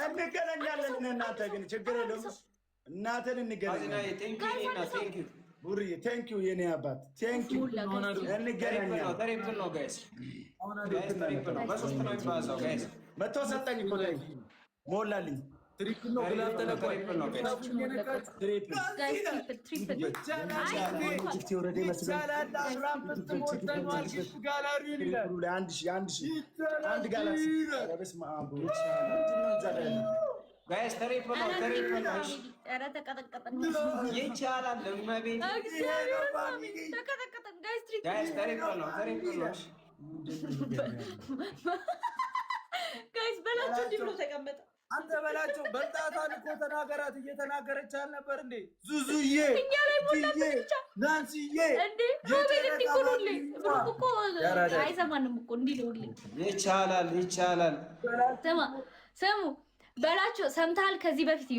እንገናኛለን። እናንተ ግን ችግር የለውም። እናንተን እንገናኛለን። ቡሪ ቴንክ ዩ የኔ አባት ቴንክ ዩ። እንገናኛለን። መቶ ሰጠኝ እኮ ሞላልኝ። ትሪፕል ነው ግላፍ ተለቆ አንተ በላቸው በልጣታን እኮ ተናገራት። እየተናገረች አልነበር እንዴ? ዙዙዬ እኛ ላይ ሞላብን ብቻ ናንሲዬ እንዴ ሮቤል እንዲቆሉልኝ ብሩክ እኮ አይሰማንም እኮ እንዲሉልኝ ይቻላል። ስሙ በላቸው። ሰምተሃል? ከዚህ በፊት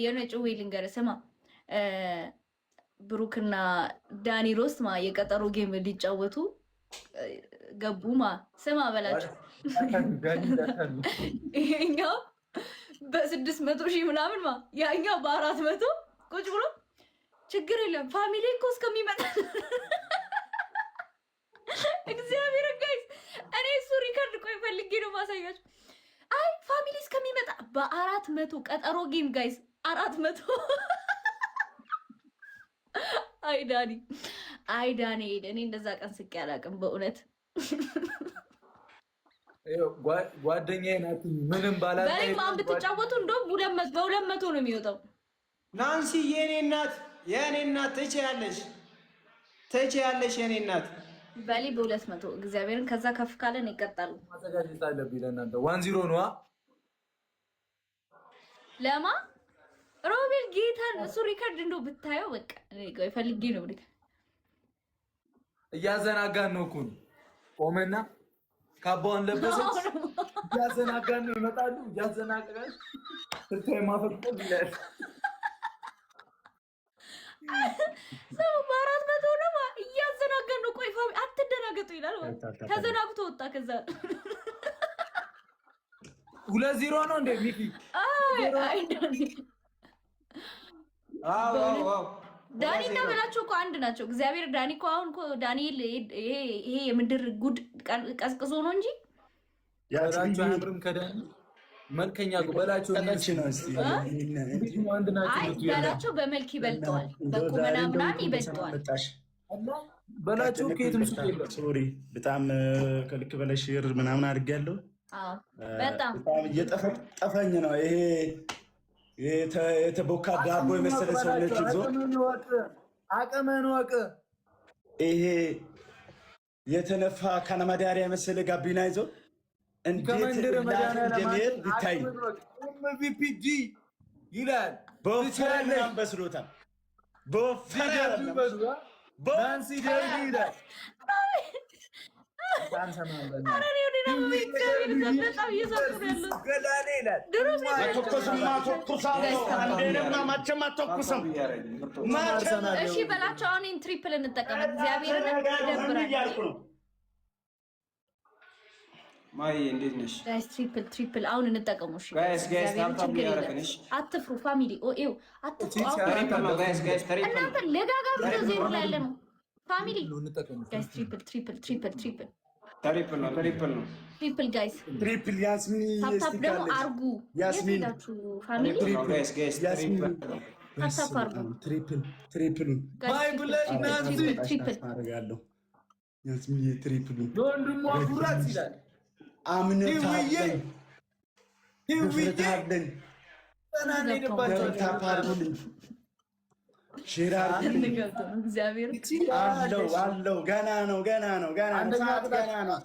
የሆነ ጭዌ ልንገርህ። ስማ ብሩክና ዳኒ ሮስት የቀጠሮ ጌም ሊጫወቱ ገቡማ። ስማ በላቸው ይሄኛው በ600,000 ምናምን ያኛው በ400 ቁጭ ብሎ ችግር የለም ፋሚሊ እኮ እስከሚመጣ እግዚአብሔር ጋይስ እኔ እሱ ሪከርድ ቆይ ፈልጌ ነው ማሳያችሁ። አይ ፋሚሊ እስከሚመጣ በ400 ቀጠሮ ጌም ጋይስ 400 አይ ዳኒ እኔ እንደዛ ቀን ስቄ አላውቅም በእውነት ጓደኛዬ ናት። ምንም ባላጣ በማን ብትጫወቱ እንደውም በ200 ነው የሚወጣው። ናንሲ የኔ እናት ትችያለሽ የኔ እናት በሊ በ200 እግዚአብሔርን ከዛ ከፍ ካለን ይቀጣሉ። ማዘጋጀት አለብኝ ለእናንተ 1-0 ነው ለማ ሮቤል ጌታን እሱ ሪከርድ እንደው ብታየው በቃ እኔ ፈልጌ ነው እያዘናጋን ነው እኮ ቆመና ካባውን ለበሰች እያዘናጋን ነው ይመጣሉ። እያዘናጋን ስልታይ ማፈቅጠል ይላል። ሰው በ400 ነው እያዘናጋን ነው። ቆይ ፋሚ አትደናገጡ ይላል። ተዘናግቶ ወጣ። ከዛ 2-0 ነው እንደ ሚኪ ዳኒ እና በላቸው እኮ አንድ ናቸው። እግዚአብሔር ዳኒ እኮ አሁን እኮ ዳንኤል ይሄ የምድር ጉድ ቀዝቅዞ ነው እንጂ ያራንቹ አብርም ከዳኒ መልከኛ በላቸው ነው። እስቲ አይ በላቸው በመልክ ይበልጠዋል፣ በቁመና ምናምን ይበልጠዋል። በላቸው ከየትም ሱቅ የለም። ሶሪ በጣም ከልክ በላይ ሼር ምናምን አድርጌያለሁ። አዎ በጣም እየጠፈኝ ነው ይሄ የተቦካ ዳቦ የመሰለ ሰውነት ይዞ አቀመን ወቅ ይሄ የተነፋ ከነማዳሪያ የመሰለ ጋቢና ይዞ እንዴት እንደሚሄድ ቢታይ MVP ይላል። በፈረም በስሎታል። በፈረም ባንሲ ደርቢ ይላል። እሺ በላቸው። አሁን ትሪፕል እንጠቀም። እግዚአብሔርን ይደብራል። ማይ እንዴት ነሽ ጋይስ? ትሪፕል አሁን እንጠቀሙ። እሺ ጋይስ አትፍሩ። ፋሚሊ ኦኤው አትፍሩ። እናንተ ለጋጋም ዜሮ ላይ ያለ ነው ፋሚሊ ጋይስ። ትሪፕል ነው ጋይስ። ትሪፕል ያስሚን ታፕ ደግሞ አርጉ። ያስሚን ፋሚሊ ጋይስ ታፕ አርጉ። ትሪፕል ማይ ብለድ ናዚ ትሪፕል አረጋለሁ። ያስሚን ትሪፕል ወንድሙ አፉራት ይላል። አምነታለን ይውይይን ተናኔ ደባቸው ታፕ አርጉልኝ። ሽራር እግዚአብሔር አለው ገና ነው ሰዓት ገና ነው።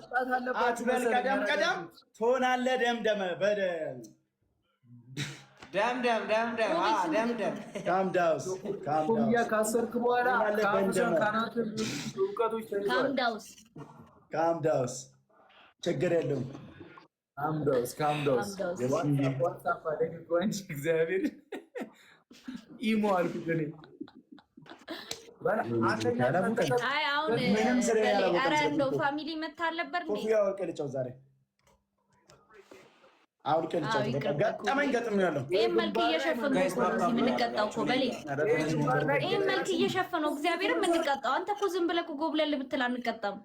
አትበል ቀደም ትሆናለህ። ደምደም በደም ካምዳውስ ካሰርክ በኋላ ካምዳውስ ችግር የለውም። ካምዳውስ እግዚአብሔር ኢሞ አልኩት እኔ አይ አሁን ምንም ስራ ያላወቀ ኧረ እንደው ፋሚሊ መታ አልነበር እንዴ? ኮፊያ ወርቀልጫው ዛሬ አውልቀልጫው ገጠመኝ ገጥም ያለው ይሄን መልክ እየሸፈኑ ነው የምንቀጣው እኮ በሌ ይሄን መልክ እየሸፈኑ እግዚአብሔር የምንቀጣው። አንተ እኮ ዝም ብለህ ጎብለል ብትል አንቀጣም።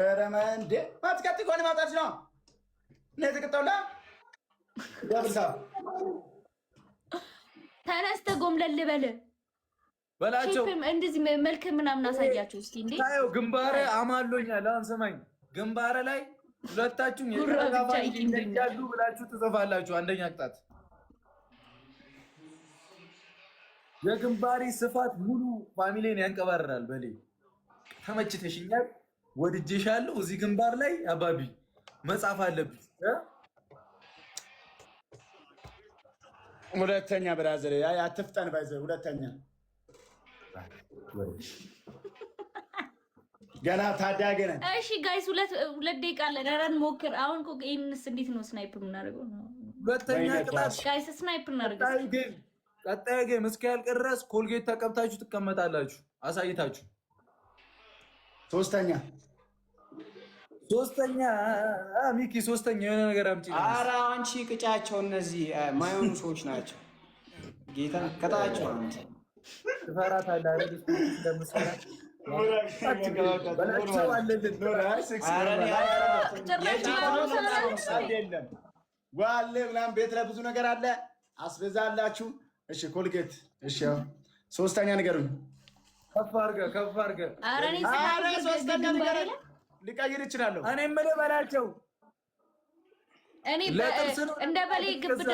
ኧረ እንዴ ማትቀጥ ቆን ማጣች ነው ነው የተቀጣውላ ያብሳ ተነስተህ ጎምለል በላቸው እንደዚህ መልክ ምናምን አሳያችሁ እስቲ። እንዴ ታዩ ግንባሬ አማሎኛል። አሁን ሰማኝ ግንባሬ ላይ ሁለታችሁም የተረጋጋችሁ ይንደጃሉ ብላችሁ ትጽፋላችሁ። አንደኛ ቅጣት የግንባሬ ስፋት ሙሉ ፋሚሊን ያንቀባርራል። በሌ ተመችተሽኛል፣ ወድጄሻለሁ። እዚህ ግንባር ላይ አባቢ መጻፍ አለብኝ። ሁለተኛ ብራዘር አትፍጠን ባይዘ ሁለተኛ ገና ታዳገ ነን። እሺ ጋይስ ሁለት ደቂቃ አለን። ኧረ እንሞክር። አሁን እኮ ይሄንስ እንዴት ነው ስናይፕ የምናደርገው? ሁለተኛ ቅጣት ጋይስ ስናይፕ እናደርገው። ቀጣይ ጌም እስኪያልቅ ድረስ ኮልጌት ተቀብታችሁ ትቀመጣላችሁ። አሳይታችሁ ሶስተኛ ሚኪ ሶስተኛ የሆነ ነገር አምጪ። ኧረ አንቺ ቅጫቸው። እነዚህ ማይሆኑ ሰዎች ናቸው። ጌታ ቀጣቸው። አንተ ትፈራታለህ አይደል? እንደምሰራ ዋለ ምናምን ቤት ላይ ብዙ ነገር አለ። አስበዛ አላችሁ። እሺ ኮልጌት። እሺ ሶስተኛ ንገሩኝ። ከፍ አድርገህ ኧረ ሶስተኛ ንገሩኝ። ሊቀይር ይችላል። እኔ የምልህ በላቸው። እኔ እንደ በሌ ግብዳ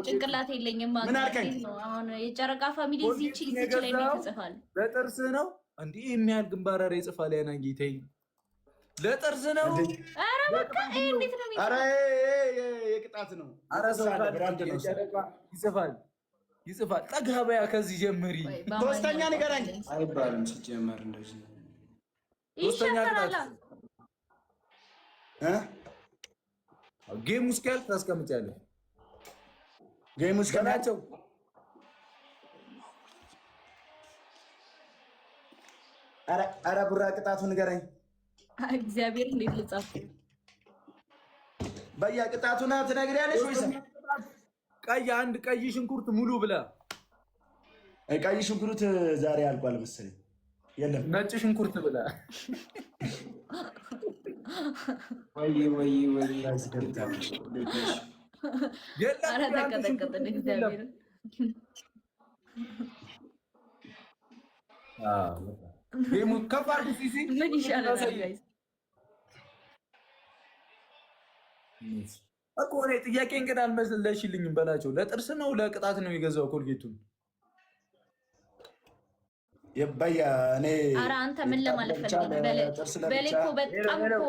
ጭንቅላት የለኝም። አሁን የጨረቃ ፋሚሊ እዚች ላይ ተጽፏል። ለጥርስ ነው እንዲህ የሚያህል ግንባር ይጽፋል። ያና ጌታዬ ለጥርስ ነው። ኧረ በቃ እንዴት ነው? ኧረ የቅጣት ነው። ኧረ ይጽፋል። ጠጋ በያ ከዚህ ጀምሪ። ሶስተኛ ንገረኝ። አይባልም ሲጀመር እንደዚህ ሶስተኛ ቅጣት ጌም ውስጥ ያልክ ታስቀምጫለህ። ጌም ውስጥ ከናቸው ኧረ ቡራ ቅጣቱ ንገረኝ። እግዚአብሔር እንዴት ልጻፍ? በያ ቅጣቱና ትነግሪያለሽ ወይስ አንድ ቀይ ሽንኩርት ሙሉ ብላ? ቀይ ሽንኩርት ዛሬ አልቋል መሰለኝ። የለም ነጭ ሽንኩርት ብላ። ወይ ኧረ ተቀጠቀጠን እግዚአብሔር። ምን ይሻላል ጋይስ? እኮ እኔ ጥያቄን ግን አልመለስሽልኝም በላቸው። ለጥርስ ነው ለቅጣት ነው የገዛው ኮልጌቱን? የባያ እኔ ኧረ አንተ ምን ለማለት ፈልገህ? በሌ እኮ በጣም እኮ